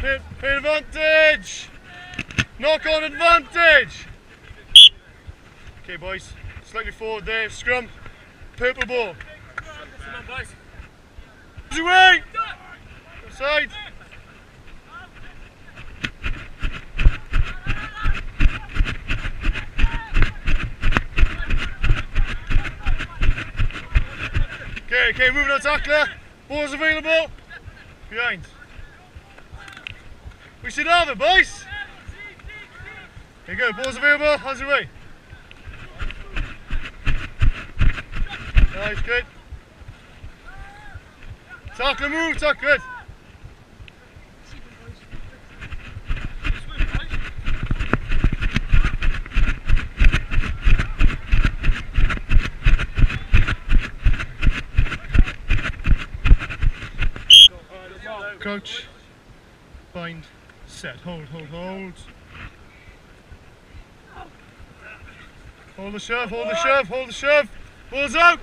Pin advantage! Knock on advantage! Okay boys, slightly forward there, scrum, purple ball. Come on boys. Away! Side. Okay, moving on tackler. Ball's available. Behind. We should have it, boys. There you go, ball's available, hands away. Nice, good. Tackler move, tack, good. Crouch, bind, set, hold. Hold the shove, ball's out!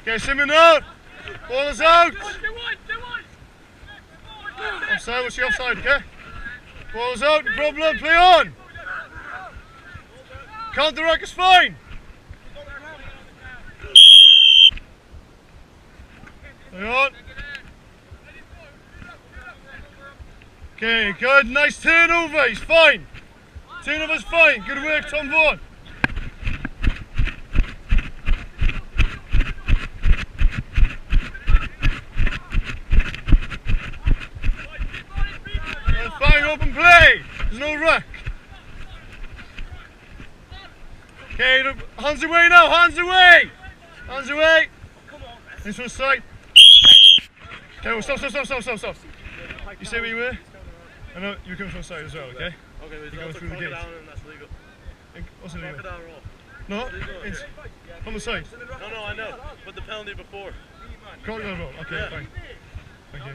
Okay, Simon out! Ball is out! Offside, what's the offside, okay? Ball is out, no problem, play on! Counter-rack is fine! Play on! Okay, good, nice turnover, he's fine! Turnover's fine, good work Tom Vaughan! Fine, open play, there's no ruck! Okay, hands away now, hands away! Hands away! This one's side. Okay, well, stop. You say where you were? I know you're coming from the side as well, okay? Okay, you're going through the gate. Down and that's legal. What's illegal? Crocodile roll. No, it's on the side. No, I know. But the penalty before. Crocodile roll, okay, yeah. Fine. Thank you.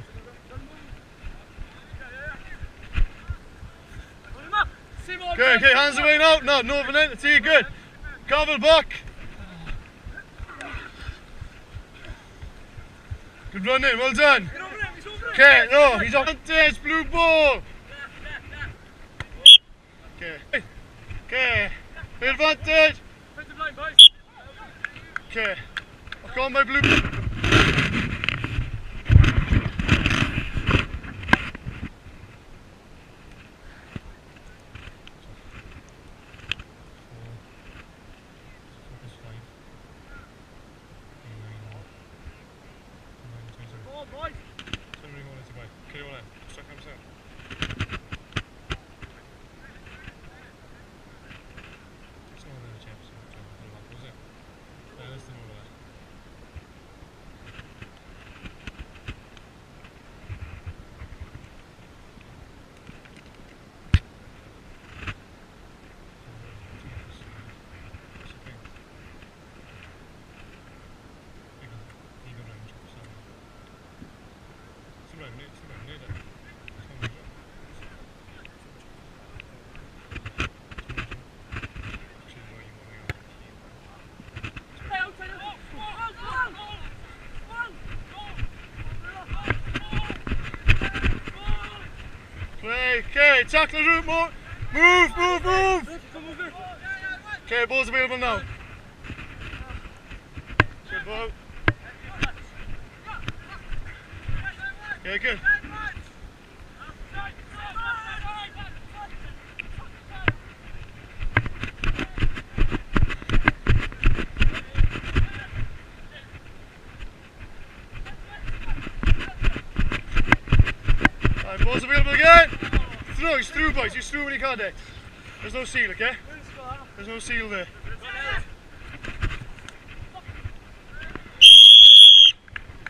Okay, hands away now. No, Northern entity, good. Gavel back. Good run in, well done. Okay, no, he's on this blue ball. Okay, advantage. Okay, I've got my blue. Okay, tackle route, move! Okay, ball's available now. Good ball. Okay, good. Alright, ball's available again. He's through, boys. He's through when he can't. There's no seal, okay? There's no seal there.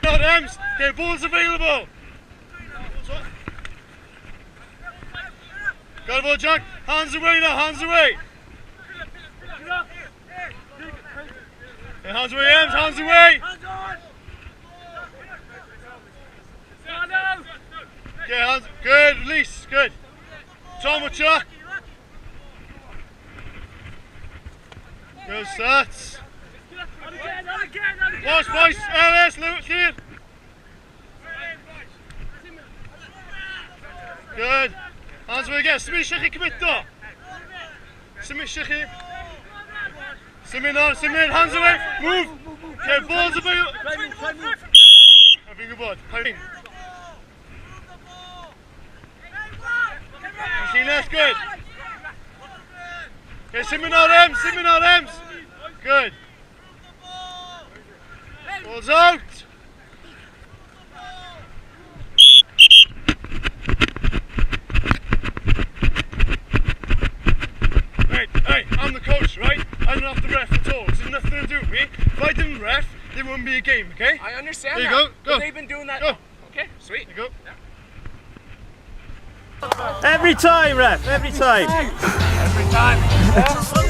Not Ems. Okay, ball's available. Got a ball, Jack. Hands away now. Hands away. Okay, hands away, Ems. Hands away. Okay, hands. Good. Release. Good. Tom with Chuck. Good stats. Watch, boys. LS, Luke, here. Good. Hands away again. Simi Shekhi commit though. Simi Shekhi. Simi now, Simi, hands away. Move. Okay, balls about. Having a bud. Machine left, good. Okay, Simi now, Ems. Simi now, Ems. Good. Balls out. Hey, I'm the coach, right? I'm not the ref at all. This has nothing to do with me. If I didn't ref, there wouldn't be a game, okay? I understand there that. You go. But they've been doing that. Go. Okay, sweet. There you go. Every time, ref, every time. Every time.